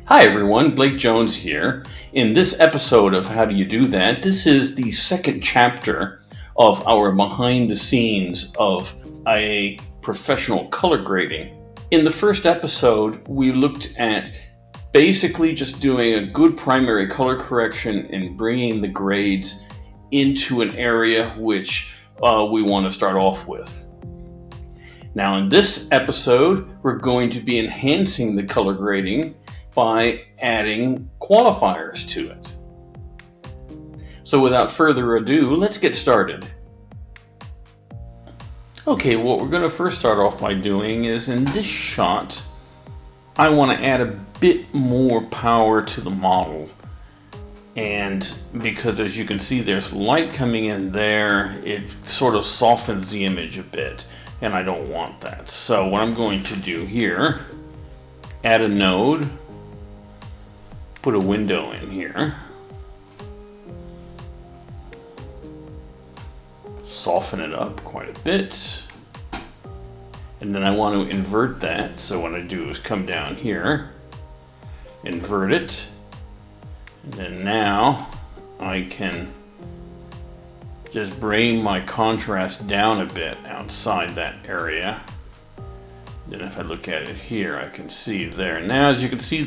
Hi everyone, Blake Jones here. In this episode of How Do You Do That, this is the second chapter of our behind the scenes of a professional color grading. In the first episode, we looked at basically just doing a good primary color correction and bringing the grades into an area which we want to start off with. Now in this episode, we're going to be enhancing the color grading by adding qualifiers to it. So without further ado, let's get started. Okay, what we're going to first start off by doing is in this shot, I want to add a bit more power to the model. And because as you can see, there's light coming in there, it sort of softens the image a bit, and I don't want that. So what I'm going to do here, add a node, put a window in here, soften it up quite a bit, and then I want to invert that. So what I do is come down here, invert it, and then now I can just bring my contrast down a bit outside that area. Then if I look at it here, I can see there. Now as you can see,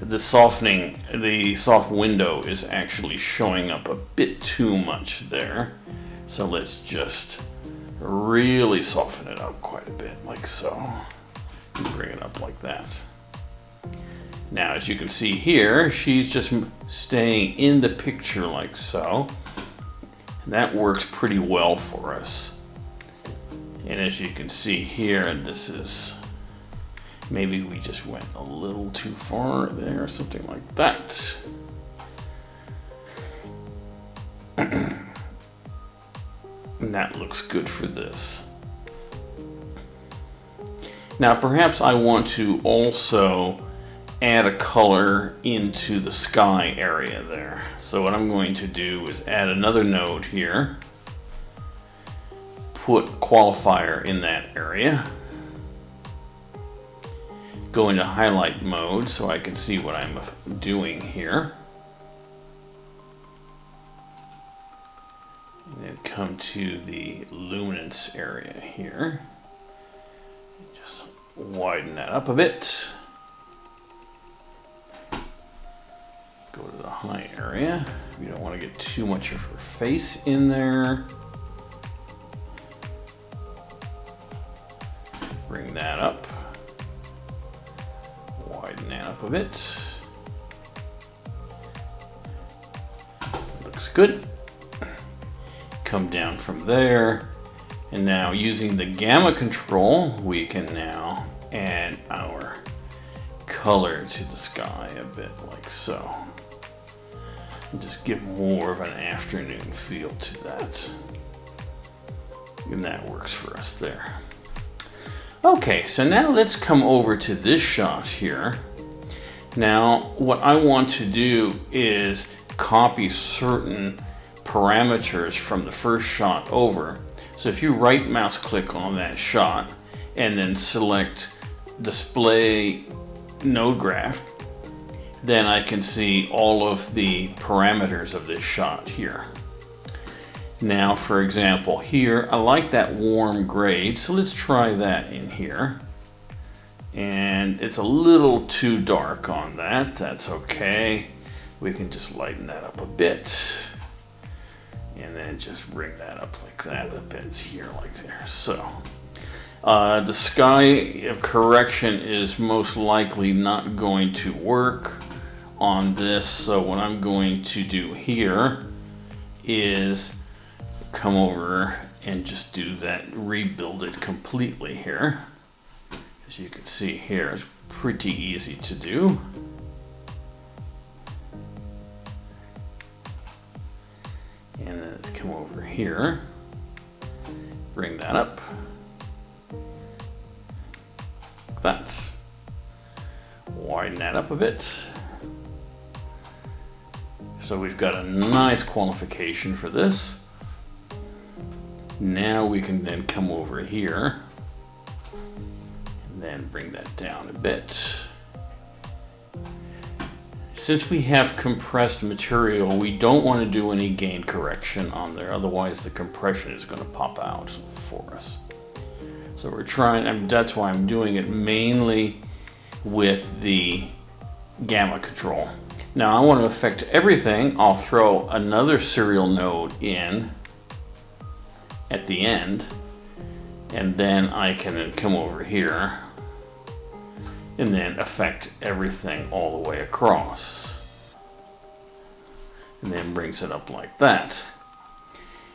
the softening, the soft window is actually showing up a bit too much there. So let's just really soften it up quite a bit, like so. And bring it up like that. Now as you can see here, she's just staying in the picture like so. And that works pretty well for us. And as you can see here, and this is, maybe we just went a little too far there, or something like that. And that looks good for this. Now perhaps I want to also add a color into the sky area there. So what I'm going to do is add another node here. Put qualifier in that area. Go into highlight mode so I can see what I'm doing here. And then come to the luminance area here. Just widen that up a bit. Go to the high area. We don't want to get too much of her face in there. Bring that up, widen that up a bit. Looks good. Come down from there, and now using the gamma control, we can now add our color to the sky a bit like so. And just give more of an afternoon feel to that. And that works for us there. Okay, so now let's come over to this shot here. Now, what I want to do is copy certain parameters from the first shot over. So if you right mouse click on that shot and then select display node graph, then I can see all of the parameters of this shot here. Now, for example, here, I like that warm grade, so let's try that in here. And it's a little too dark on that, that's okay. We can just lighten that up a bit. And then just bring that up like that a bit here, like there. So, the sky correction is most likely not going to work on this. So what I'm going to do here is come over and just do that, rebuild it completely here. As you can see here, it's pretty easy to do. And then let's come over here, bring that up. That's widen that up a bit. So we've got a nice qualification for this. Now we can then come over here and then bring that down a bit. since we have compressed material, we don't want to do any gain correction on there, otherwise the compression is going to pop out for us. So we're trying, that's why I'm doing it mainly with the gamma control. Now I want to affect everything. I'll throw another serial node in at the end, and then I can come over here and then affect everything all the way across, and then brings it up like that.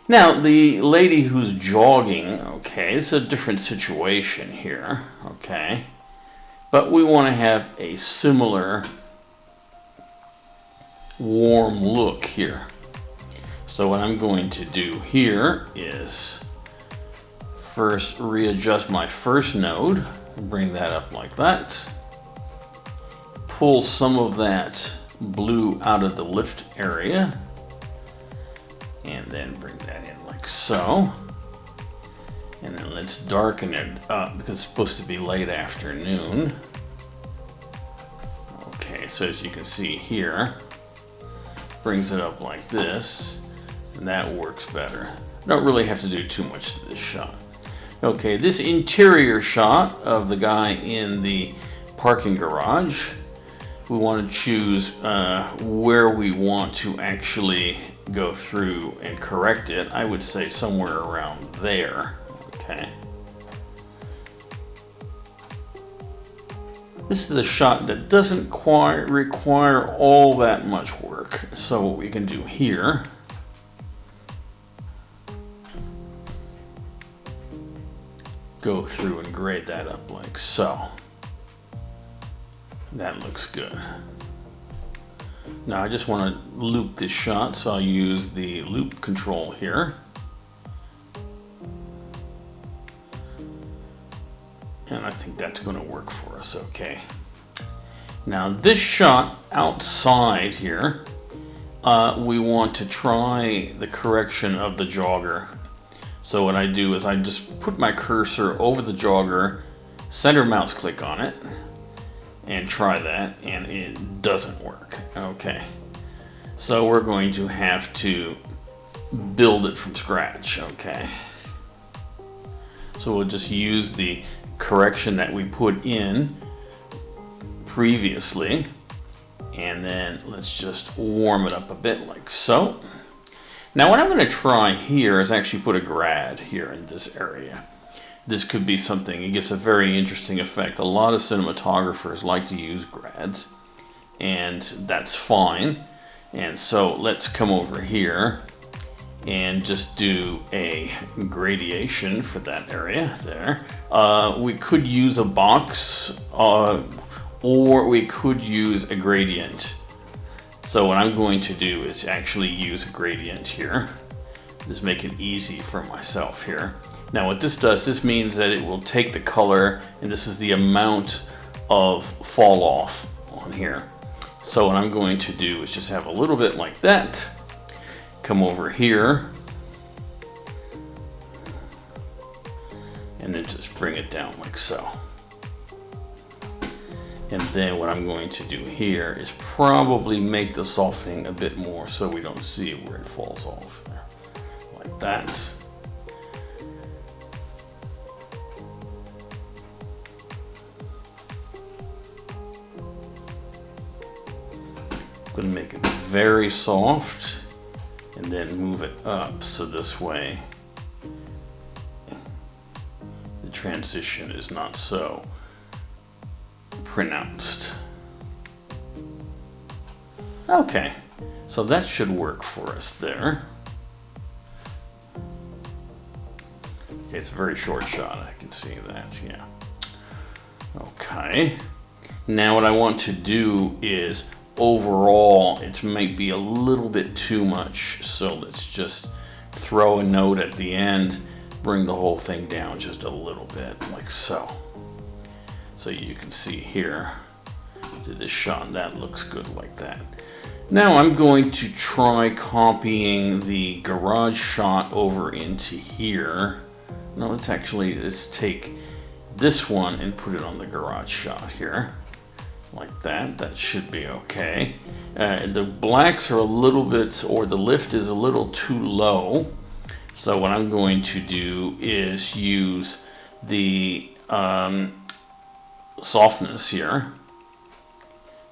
Now the lady who's jogging, okay, it's a different situation here, okay, but we want to have a similar warm look here. So what I'm going to do here is first readjust my first node, bring that up like that, pull some of that blue out of the lift area, and then bring that in like so. And then let's darken it up because it's supposed to be late afternoon. Okay, so as you can see here, brings it up like this, and that works better. Don't really have to do too much to this shot. Okay, this interior shot of the guy in the parking garage, we want to choose where we want to actually go through and correct it. I would say somewhere around there, okay. This is a shot that doesn't quite require all that much work. So what we can do here, go through and grade that up like so. That looks good. Now I just want to loop this shot, so I'll use the loop control here. And I think that's going to work for us okay. Now this shot outside here, we want to try the correction of the jogger. So what I do is I just put my cursor over the jogger, center mouse click on it, and try that, and it doesn't work. Okay, so we're going to have to build it from scratch. Okay, so we'll just use the correction that we put in previously, and then let's just warm it up a bit like so. Now what I'm going to try here is actually put a grad here in this area. This could be something, it gets a very interesting effect. A lot of cinematographers like to use grads, and that's fine. And so let's come over here and just do a gradation for that area there. We could use a box, or we could use a gradient. So what I'm going to do is actually use a gradient here. Just make it easy for myself here. Now what this does, this means that it will take the color, and this is the amount of fall off on here. So what I'm going to do is just have a little bit like that. Come over here, and then just bring it down like so. And then what I'm going to do here is probably make the softening a bit more so we don't see where it falls off there. Like that. I'm going to make it very soft and then move it up so this way the transition is not so pronounced. Okay, so that should work for us there. Okay, it's a very short shot, I can see that, yeah. Okay, now what I want to do is overall, it might be a little bit too much, so let's just throw a node at the end, bring the whole thing down just a little bit, like so. So you can see here, to this shot, that looks good like that. Now I'm going to try copying the garage shot over into here. No, let's take this one and put it on the garage shot here. like that. That should be okay. The blacks are a little bit, or the lift is a little too low. So what I'm going to do is use the softness here.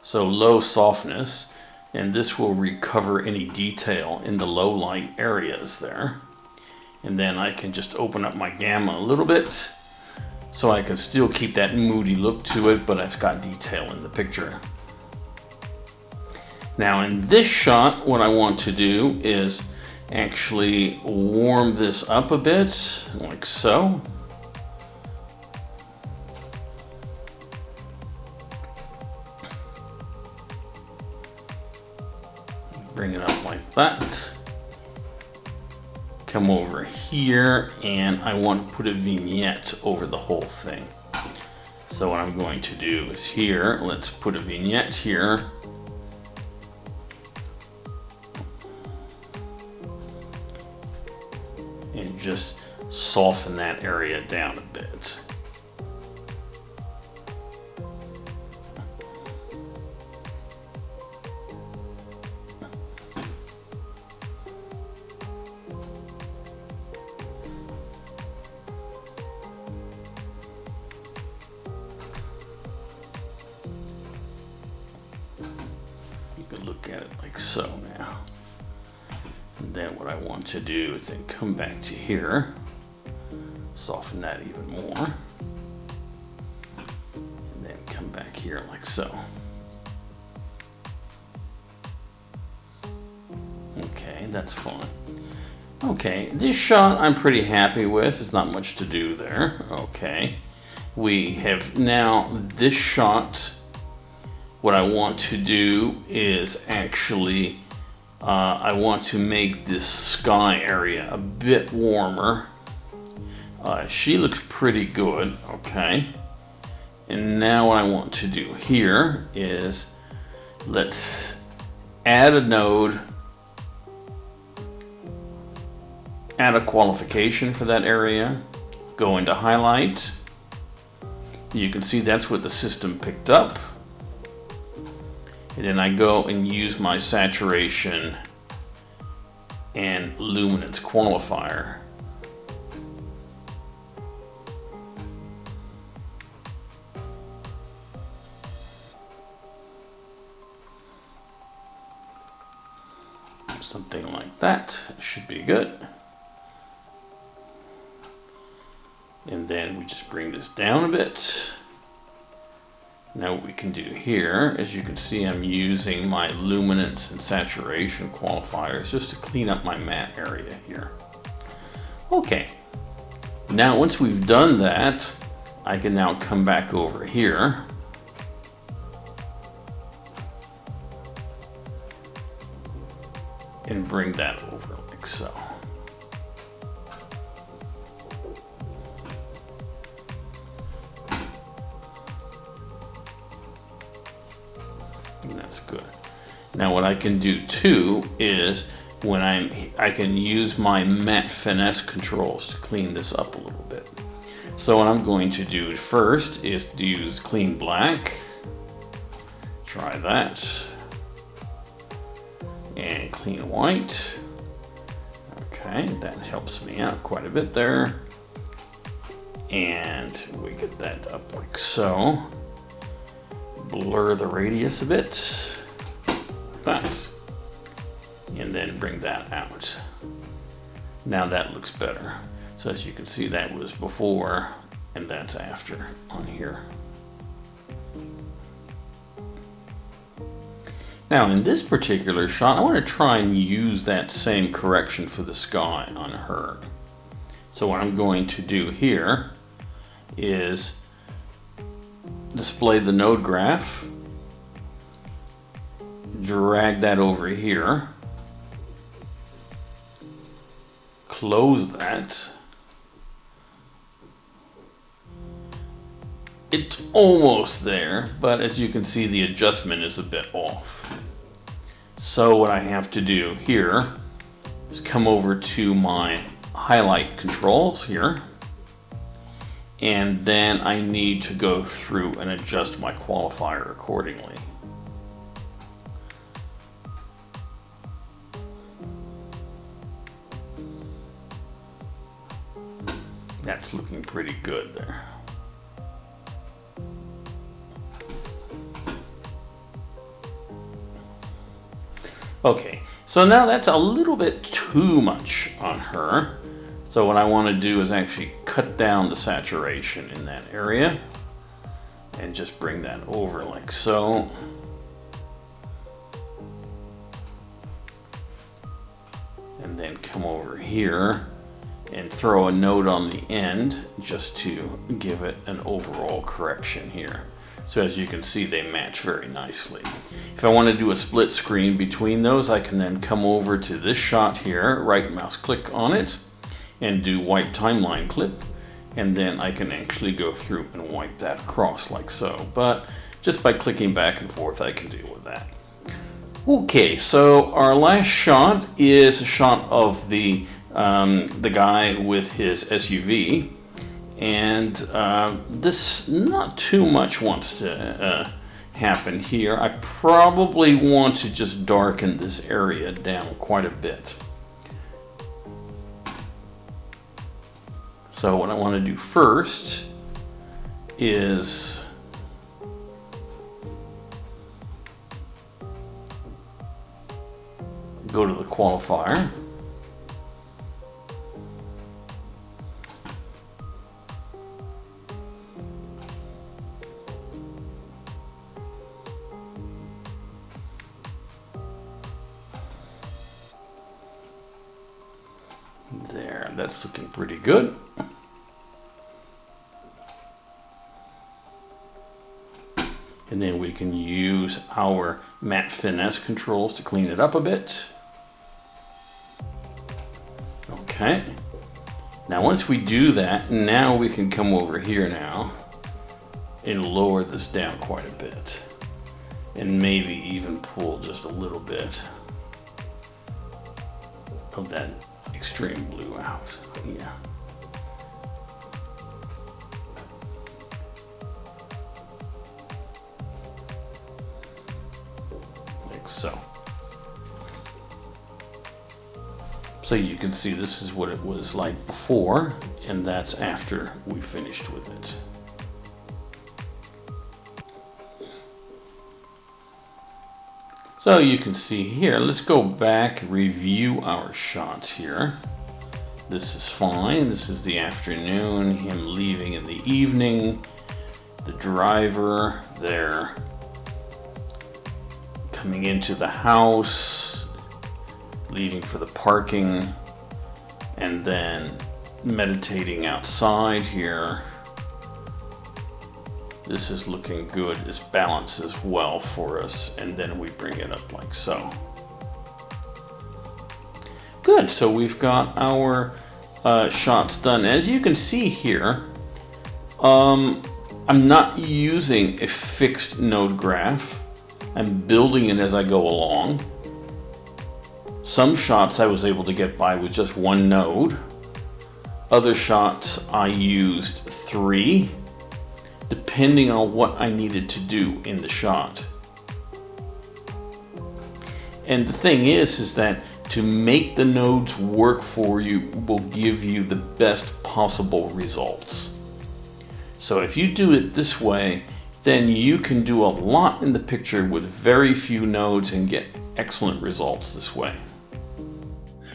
So low softness, and this will recover any detail in the low light areas there. And then I can just open up my gamma a little bit so I can still keep that moody look to it, but I've got detail in the picture. Now in this shot, what I want to do is actually warm this up a bit, like so. Bring it up like that. Come over here, and I want to put a vignette over the whole thing. So what I'm going to do is here, let's put a vignette here. And just soften that area down a bit. Look at it like so now. And then what I want to do is then come back to here, soften that even more, and then come back here like so. Okay, that's fine. Okay, this shot I'm pretty happy with. There's not much to do there. Okay, we have now this shot. What I want to do is actually, I want to make this sky area a bit warmer. She looks pretty good, okay. And now what I want to do here is, let's add a node, add a qualification for that area, go into highlight. You can see that's what the system picked up. And then I go and use my saturation and luminance qualifier. Something like that should be good. And then we just bring this down a bit. Now what we can do here, as you can see, I'm using my luminance and saturation qualifiers just to clean up my matte area here. Okay, now once we've done that, I can now come back over here and bring that over like so. And that's good. Now what I can do too is when I can use my matte finesse controls to clean this up a little bit. So what I'm going to do first is to use clean black. Try that. And clean white. Okay, that helps me out quite a bit there. And we get that up like so. Blur the radius a bit, like that, and then bring that out. Now that looks better. So as you can see, that was before and that's after on here. Now in this particular shot, I want to try and use that same correction for the sky on her. So what I'm going to do here is display the node graph, drag that over here, close that. It's almost there, but as you can see, the adjustment is a bit off. So what I have to do here is come over to my highlight controls here, and then I need to go through and adjust my qualifier accordingly. That's looking pretty good there. Okay, so now that's a little bit too much on her. So what I want to do is actually cut down the saturation in that area and just bring that over like so. And then come over here and throw a node on the end just to give it an overall correction here. So as you can see, they match very nicely. If I want to do a split screen between those, I can then come over to this shot here, right mouse click on it, and do wipe timeline clip, and then I can actually go through and wipe that across like so. But just by clicking back and forth, I can deal with that. Okay, so our last shot is a shot of the guy with his SUV. And this not too much wants to happen here. I probably want to just darken this area down quite a bit. So what I want to do first is go to the qualifier. There, that's looking pretty good. And then we can use our matte finesse controls to clean it up a bit. Okay. Now once we do that, now we can come over here now and lower this down quite a bit. And maybe even pull just a little bit of that extreme blue out. Yeah. Like so. So you can see this is what it was like before, and that's after we finished with it. So you can see here, let's go back, review our shots here. This is fine. This is the afternoon, him leaving in the evening, the driver there coming into the house, leaving for the parking, and then meditating outside here. This is looking good. This balances well for us, and then we bring it up like so. Good, so we've got our shots done. As you can see here, I'm not using a fixed node graph. I'm building it as I go along. Some shots I was able to get by with just one node. Other shots I used 3. Depending on what I needed to do in the shot. And the thing is that to make the nodes work for you will give you the best possible results. So if you do it this way, then you can do a lot in the picture with very few nodes and get excellent results this way.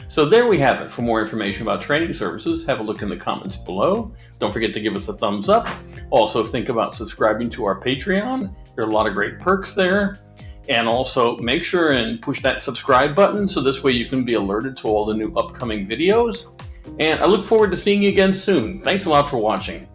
So there we have it. For more information about training services, have a look in the comments below. Don't forget to give us a thumbs up. Also think about subscribing to our Patreon. There are a lot of great perks there. And also make sure and push that subscribe button so this way you can be alerted to all the new upcoming videos. And I look forward to seeing you again soon. Thanks a lot for watching.